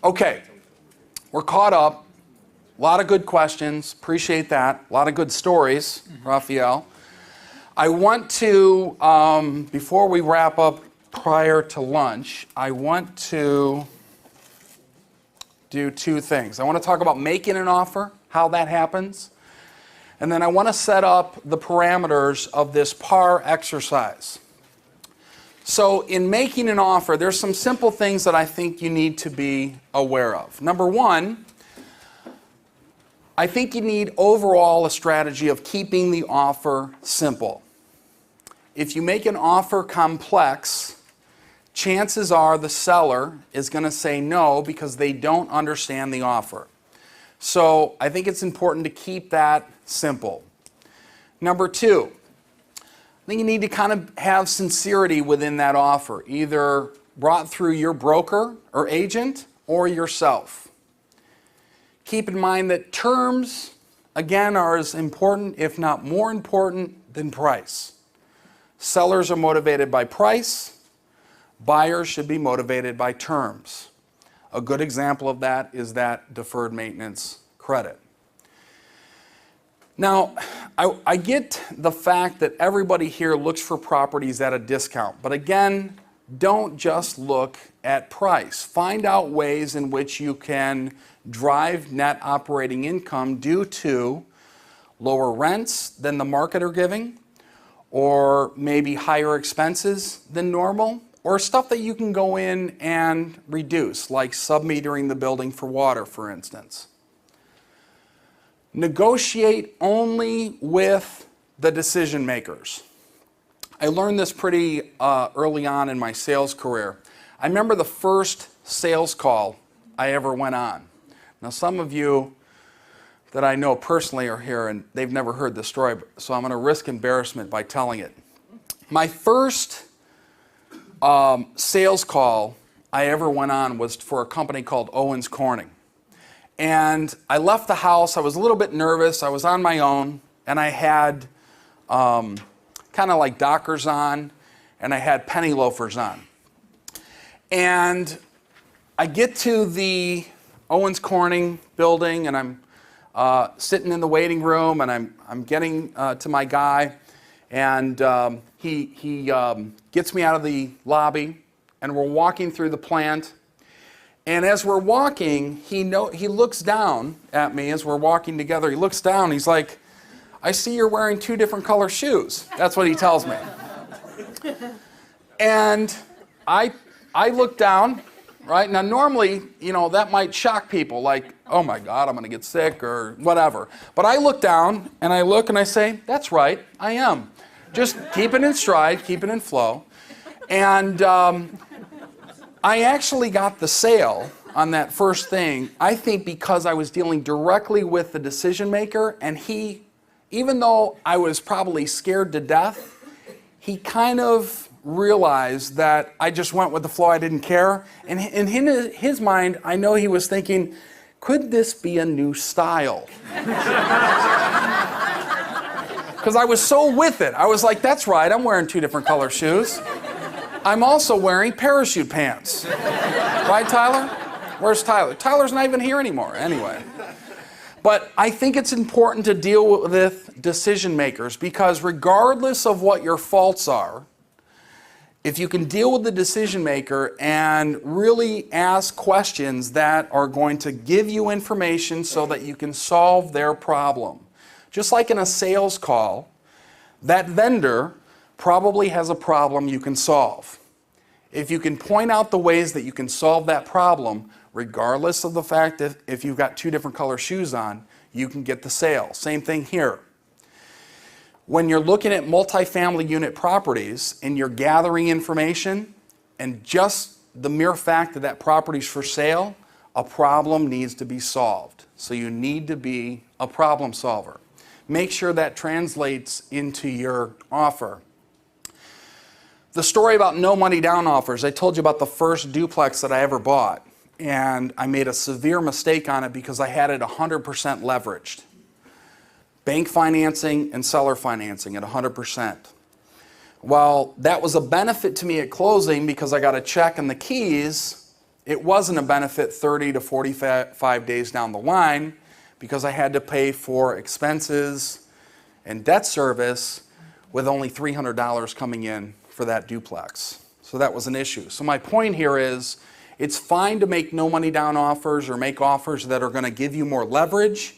Okay, we're caught up. A lot of good questions. Appreciate that. A lot of good stories, Raphael. I want to, before we wrap up prior to lunch, I want to do two things. I want to talk about making an offer, how that happens, and then I want to set up the parameters of this PAR exercise. So in making an offer, there's some simple things that I think you need to be aware of. Number one, I think you need overall a strategy of keeping the offer simple. If you make an offer complex, chances are the seller is going to say no because they don't understand the offer. So I think it's important to keep that simple. Number two, I think you need to kind of have sincerity within that offer, either brought through your broker or agent or yourself. Keep in mind that terms, again, are as important, if not more important, than price. Sellers are motivated by price. Buyers should be motivated by terms. A good example of that is that deferred maintenance credit. Now, I get the fact that everybody here looks for properties at a discount, but again, don't just look at price. Find out ways in which you can drive net operating income due to lower rents than the market are giving, or maybe higher expenses than normal, or stuff that you can go in and reduce, like submetering the building for water, for instance. Negotiate only with the decision makers. I learned this pretty early on in my sales career. I remember the first sales call I ever went on. Now, some of you that I know personally are here and they've never heard this story, so I'm going to risk embarrassment by telling it. My first sales call I ever went on was for a company called Owens Corning. And I left the house. I was a little bit nervous. I was on my own, and I had kind of like Dockers on, and I had penny loafers on. And I get to the Owens Corning building, and I'm sitting in the waiting room, and I'm getting to my guy, and he gets me out of the lobby, and we're walking through the plant. And as we're walking, he looks down at me as we're walking together. He looks down. He's like, "I see you're wearing two different color shoes." That's what he tells me. And I look down, right? Now, normally, that might shock people, like, "Oh my God, I'm going to get sick," or whatever. But I look down, and I look, and I say, "That's right, I am." Just keep it in stride, keep it in flow. And I actually got the sale on that first thing, I think because I was dealing directly with the decision maker, and he, even though I was probably scared to death, he kind of realized that I just went with the flow, I didn't care. And in his mind, I know he was thinking, could this be a new style? Because I was so with it. I was like, that's right, I'm wearing two different color shoes. I'm also wearing parachute pants. Right, Tyler? Where's Tyler? Tyler's not even here anymore, anyway. But I think it's important to deal with decision makers because regardless of what your faults are, if you can deal with the decision maker and really ask questions that are going to give you information so that you can solve their problem. Just like in a sales call, that vendor probably has a problem you can solve. If you can point out the ways that you can solve that problem, regardless of the fact that if you've got two different color shoes on, you can get the sale. Same thing here. When you're looking at multifamily unit properties and you're gathering information, and just the mere fact that that property's for sale, a problem needs to be solved. So you need to be a problem solver. Make sure that translates into your offer. The story about no money down offers, I told you about the first duplex that I ever bought, and I made a severe mistake on it because I had it 100% leveraged. Bank financing and seller financing at 100%. Well, that was a benefit to me at closing because I got a check and the keys It wasn't a benefit 30 to 45 days down the line because I had to pay for expenses and debt service with only $300 coming in for that duplex. So that was an issue. So my point here is it's fine to make no money down offers or make offers that are going to give you more leverage,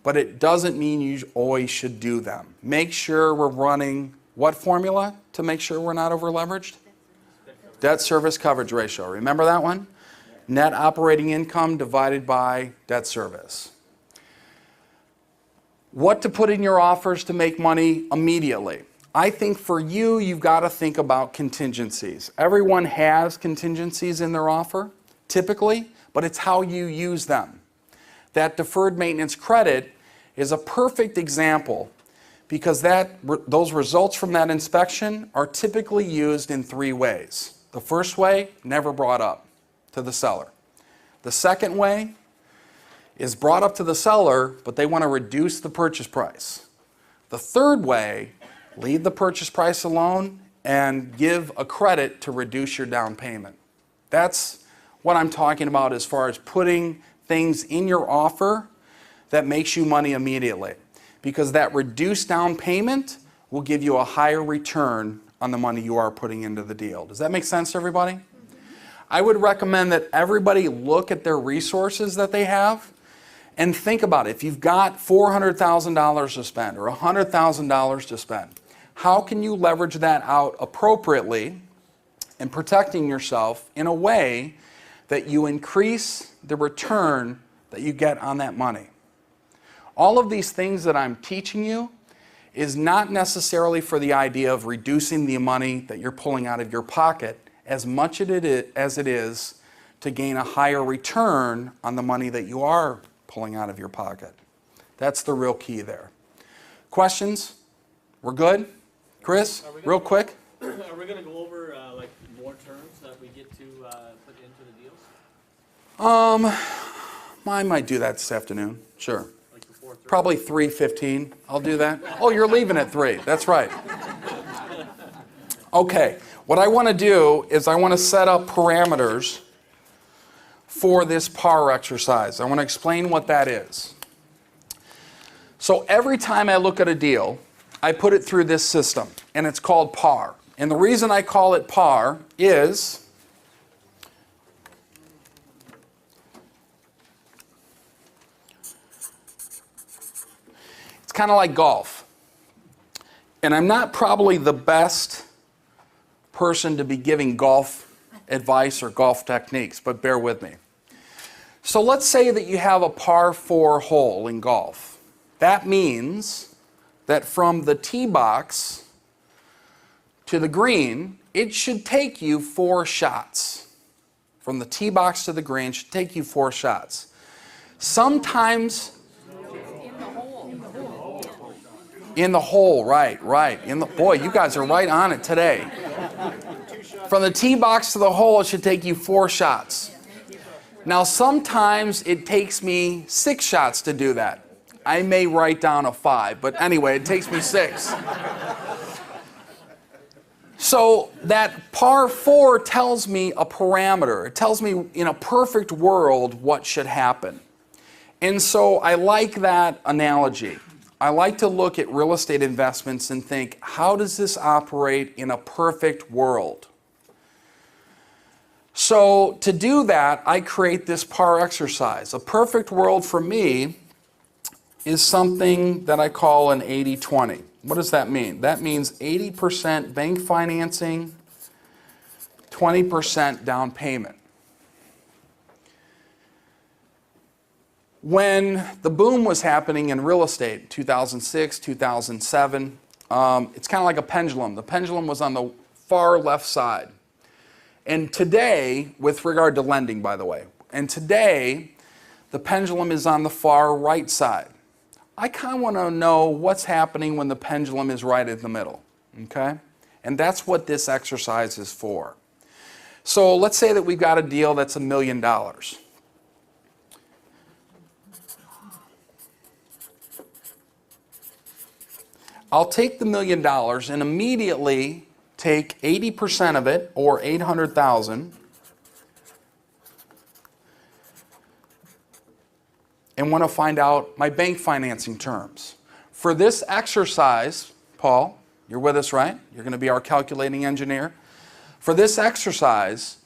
but it doesn't mean you always should do them. Make sure we're running what formula to make sure we're not over leveraged? Debt service coverage ratio. Remember that one? Net operating income divided by debt service. What to put in your offers to make money immediately? I think for you, you've got to think about contingencies. Everyone has contingencies in their offer, typically, but it's how you use them. That deferred maintenance credit is a perfect example because those results from that inspection are typically used in 3 ways. The first way, never brought up to the seller. The second way is brought up to the seller, but they want to reduce the purchase price. The third way, leave the purchase price alone and give a credit to reduce your down payment. That's what I'm talking about as far as putting things in your offer that makes you money immediately. Because that reduced down payment will give you a higher return on the money you are putting into the deal. Does that make sense to everybody? I would recommend that everybody look at their resources that they have and think about it. If you've got $400,000 to spend or $100,000 to spend, how can you leverage that out appropriately and protecting yourself in a way that you increase the return that you get on that money? All of these things that I'm teaching you is not necessarily for the idea of reducing the money that you're pulling out of your pocket as much as it is to gain a higher return on the money that you are pulling out of your pocket. That's the real key there. Questions? We're good? Chris, real quick. Are we going to go over like more terms that we get to put into the deals? I might do that this afternoon. Sure. Like before 3? Probably 3:15. I'll do that. Oh, you're leaving at 3. That's right. Okay. What I want to do is I want to set up parameters for this PAR exercise. I want to explain what that is. So every time I look at a deal, I put it through this system, and it's called PAR. And the reason I call it PAR is it's kind of like golf. And I'm not probably the best person to be giving golf advice or golf techniques, but bear with me. So let's say that you have a par 4 hole in golf. That means that from the tee box to the green, it should take you 4 shots. From the tee box to the green, it should take you 4 shots. Sometimes in the hole, right. Boy, you guys are right on it today. From the tee box to the hole, it should take you 4 shots. Now, sometimes it takes me 6 shots to do that. I may write down a 5, but anyway, it takes me 6. So that par 4 tells me a parameter. It tells me in a perfect world what should happen. And so I like that analogy. I like to look at real estate investments and think, how does this operate in a perfect world? So to do that, I create this PAR exercise. A perfect world for me is something that I call an 80-20. What does that mean? That means 80% bank financing, 20% down payment. When the boom was happening in real estate, 2006, 2007, it's kind of like a pendulum. The pendulum was on the far left side. And today, with regard to lending, by the way, and today, the pendulum is on the far right side. I kind of want to know what's happening when the pendulum is right in the middle, okay? And that's what this exercise is for. So let's say that we've got a deal that's $1 million. I'll take the $1 million and immediately take 80% of it, or 800,000, and want to find out my bank financing terms. For this exercise, Paul, you're with us, right? You're going to be our calculating engineer. For this exercise,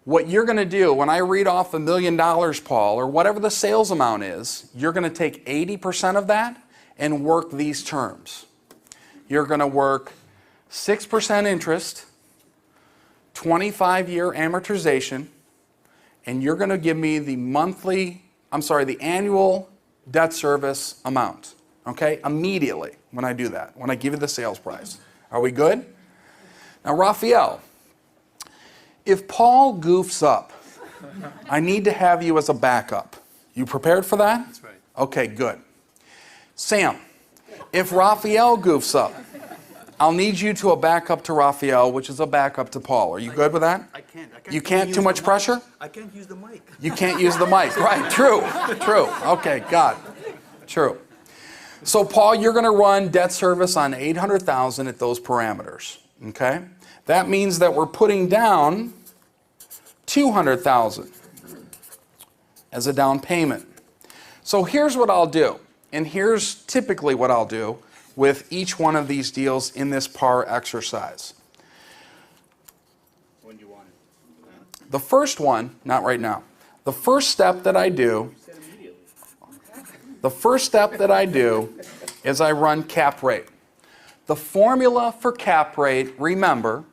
what you're going to do, when I read off $1 million, Paul, or whatever the sales amount is, you're going to take 80% of that and work these terms. You're going to work 6% interest, 25-year amortization, and you're going to give me the the annual debt service amount, okay? Immediately when I do that, when I give you the sales price. Are we good? Now, Raphael, if Paul goofs up, I need to have you as a backup. You prepared for that? That's right. Okay, good. Sam, if Raphael goofs up, I'll need you to a backup to Raphael, which is a backup to Paul. Are you good with that? I can't. You can't? Too much pressure? I can't use the mic. You can't use the mic. Right, true. Okay, got it. True. So, Paul, you're going to run debt service on $800,000 at those parameters, okay? That means that we're putting down $200,000 as a down payment. So here's what I'll do, and here's typically what I'll do with each one of these deals in this PAR exercise. When do you want it? The first one, not right now. The first step that I do is I run cap rate. The formula for cap rate, remember,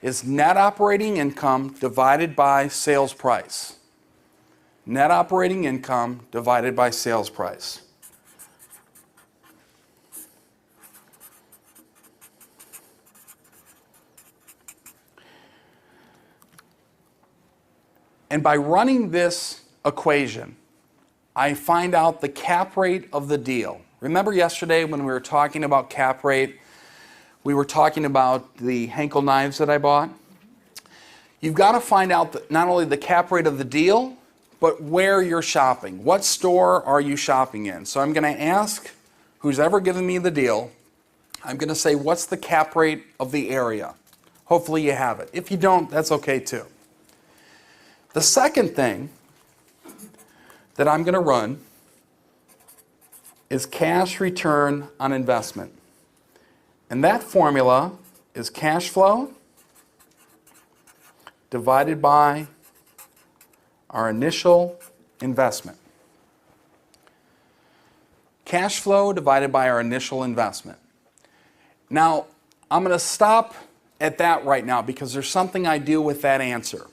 is net operating income divided by sales price. Net operating income divided by sales price. And by running this equation, I find out the cap rate of the deal. Remember yesterday when we were talking about cap rate, we were talking about the Henkel knives that I bought? You've got to find out not only the cap rate of the deal, but where you're shopping. What store are you shopping in? So I'm going to ask who's ever given me the deal, I'm going to say, what's the cap rate of the area? Hopefully you have it. If you don't, that's okay too. The second thing that I'm going to run is cash return on investment. And that formula is cash flow divided by our initial investment. Cash flow divided by our initial investment. Now, I'm going to stop at that right now because there's something I do with that answer.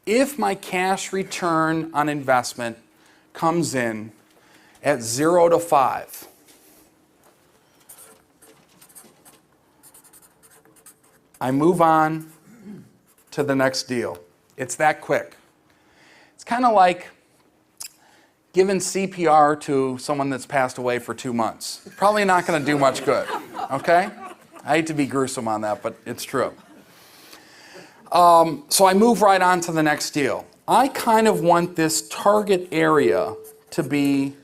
If my cash return on investment comes in at 0 to 5, I move on to the next deal. It's that quick. It's kind of like giving CPR to someone that's passed away for 2 months. Probably not going to do much good, okay? I hate to be gruesome on that, but it's true. So I move right on to the next deal. I kind of want this target area to be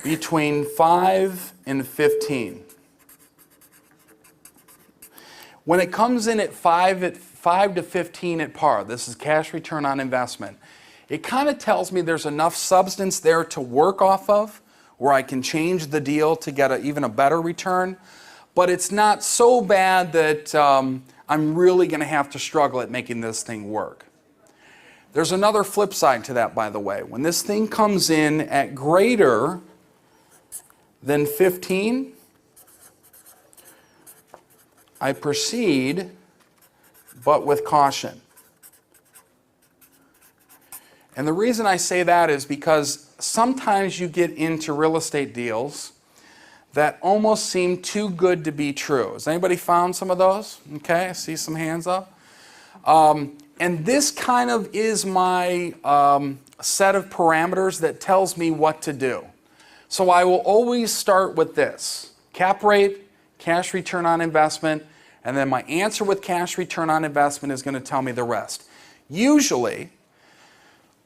between 5 and 15. When it comes in at 5 to 15 at par, this is cash return on investment, it kind of tells me there's enough substance there to work off of where I can change the deal to get even a better return, but it's not so bad that I'm really going to have to struggle at making this thing work. There's another flip side to that, by the way. When this thing comes in at greater than 15, I proceed, but with caution. And the reason I say that is because sometimes you get into real estate deals that almost seem too good to be true. Has anybody found some of those? Okay, I see some hands up. And this kind of is my set of parameters that tells me what to do. So I will always start with this: cap rate, cash return on investment, and then my answer with cash return on investment is going to tell me the rest. Usually,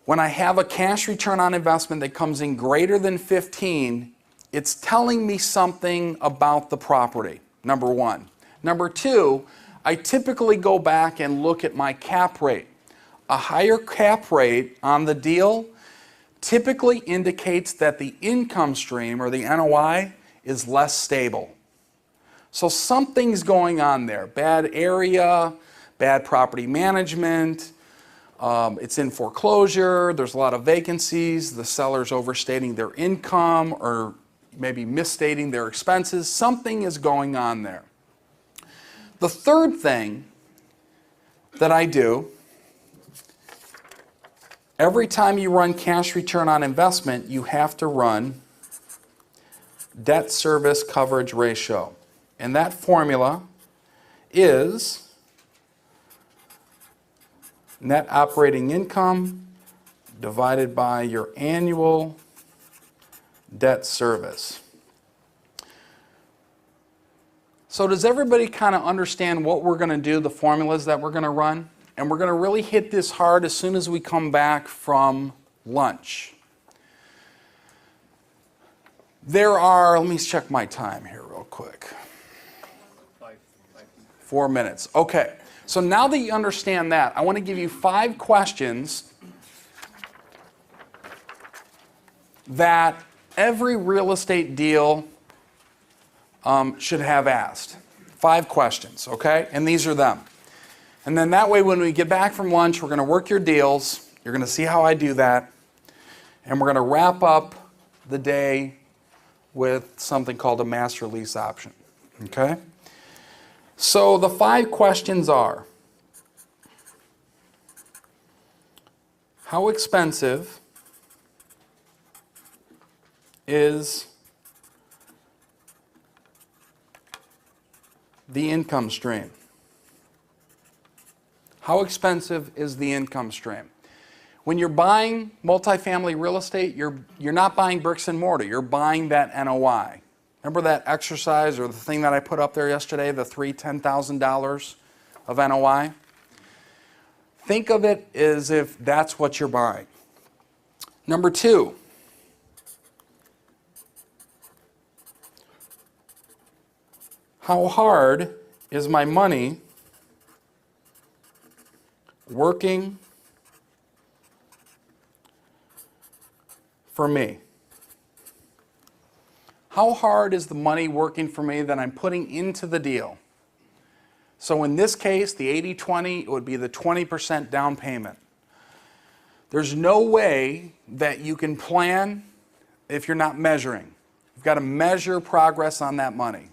when I have a cash return on investment that comes in greater than 15, it's telling me something about the property, number one. Number two, I typically go back and look at my cap rate. A higher cap rate on the deal typically indicates that the income stream, or the NOI, is less stable. So something's going on there. Bad area, bad property management, it's in foreclosure, there's a lot of vacancies, the seller's overstating their income or maybe misstating their expenses. Something is going on there. The third thing that I do, every time you run cash return on investment, you have to run debt service coverage ratio. And that formula is net operating income divided by your annual debt service. So does everybody kind of understand what we're going to do, the formulas that we're going to run? And we're going to really hit this hard as soon as we come back from lunch. There are, let me check my time here real quick. 4 minutes. Okay. So now that you understand that, I want to give you 5 questions that every real estate deal should have asked. 5 questions, okay? And these are them. And then that way when we get back from lunch, we're going to work your deals. You're going to see how I do that. And we're going to wrap up the day with something called a master lease option, okay? So the 5 questions are, how expensive is the income stream? How expensive is the income stream? When you're buying multifamily real estate, you're not buying bricks and mortar, you're buying that NOI. Remember that exercise or the thing that I put up there yesterday, the $10,000 of NOI? Think of it as if that's what you're buying. Number 2, how hard is my money working for me? How hard is the money working for me that I'm putting into the deal? So in this case, the 80-20, it would be the 20% down payment. There's no way that you can plan if you're not measuring. You've got to measure progress on that money.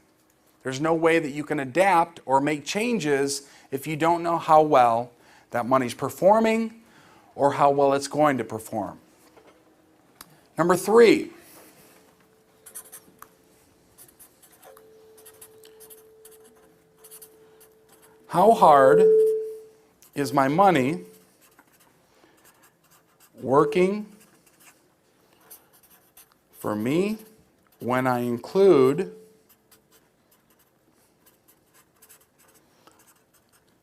There's no way that you can adapt or make changes if you don't know how well that money's performing or how well it's going to perform. Number 3, how hard is my money working for me when I include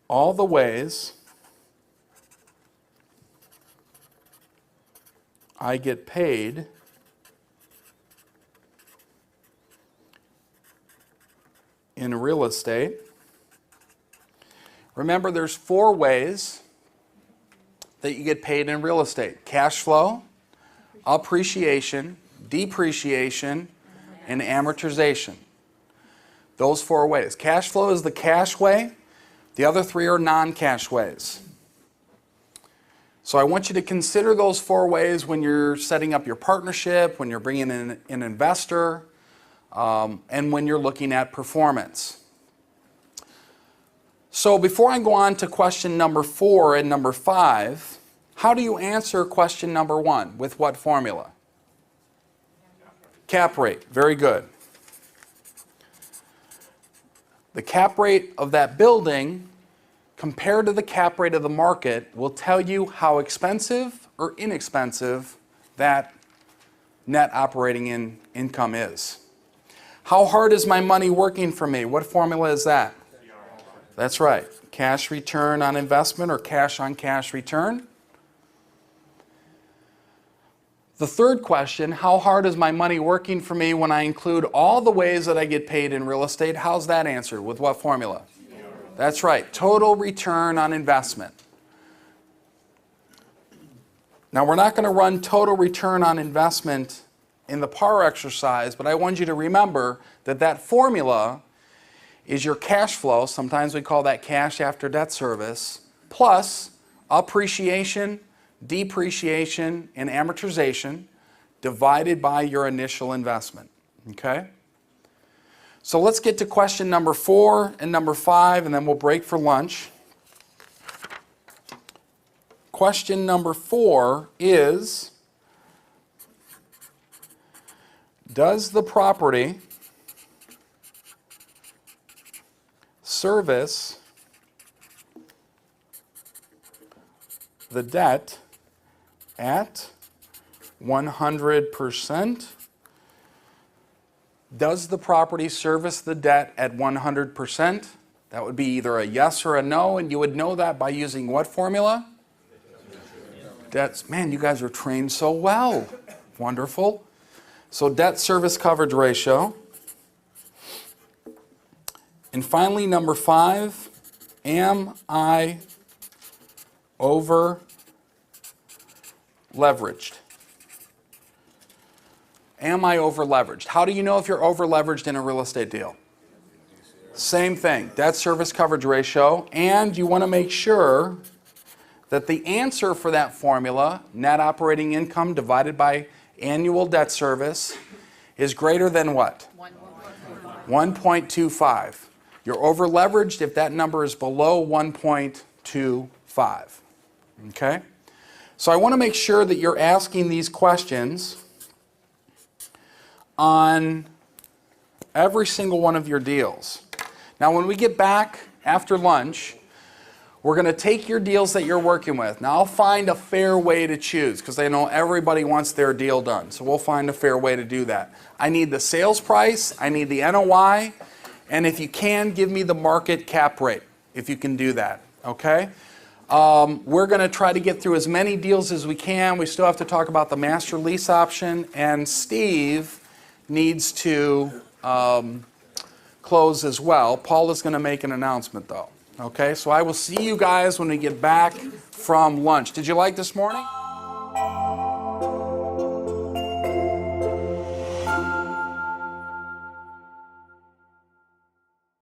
all the ways I get paid in real estate? Remember, there's 4 ways that you get paid in real estate: cash flow, appreciation, depreciation, and amortization. Those 4 ways. Cash flow is the cash way. The other 3 are non-cash ways. So I want you to consider those 4 ways when you're setting up your partnership, when you're bringing in an investor, and when you're looking at performance. So before I go on to question number 4 and number 5, how do you answer question number 1? With what formula? Cap rate. Very good. The cap rate of that building compared to the cap rate of the market will tell you how expensive or inexpensive that net operating income is. How hard is my money working for me? What formula is that? That's right. Cash return on investment or cash on cash return. The third question, how hard is my money working for me when I include all the ways that I get paid in real estate? How's that answered? With what formula? That's right. Total return on investment. Now, we're not going to run total return on investment in the PAR exercise, but I want you to remember that that formula is your cash flow, sometimes we call that cash after debt service, plus appreciation, depreciation, and amortization divided by your initial investment. Okay? So let's get to question number 4 and number 5, and then we'll break for lunch. Question number 4 is, does the property service the debt at 100%? Does the property service the debt at 100%? That would be either a yes or a no, and you would know that by using what formula? Debts. Man, you guys are trained so well. Wonderful. So debt service coverage ratio. And finally, number 5, am I over leveraged? Am I over leveraged? How do you know if you're over leveraged in a real estate deal? Same thing, debt service coverage ratio, and you want to make sure that the answer for that formula, net operating income divided by annual debt service, is greater than what? 1.25. You're over leveraged if that number is below 1.25. Okay? So I want to make sure that you're asking these questions on every single one of your deals. Now, when we get back after lunch, we're going to take your deals that you're working with. Now, I'll find a fair way to choose because I know everybody wants their deal done. So we'll find a fair way to do that. I need the sales price, I need the NOI, and if you can, give me the market cap rate, if you can do that, okay? We're going to try to get through as many deals as we can. We still have to talk about the master lease option, and Steve needs to close as well. Paul is going to make an announcement, though. Okay, so I will see you guys when we get back from lunch. Did you like this morning?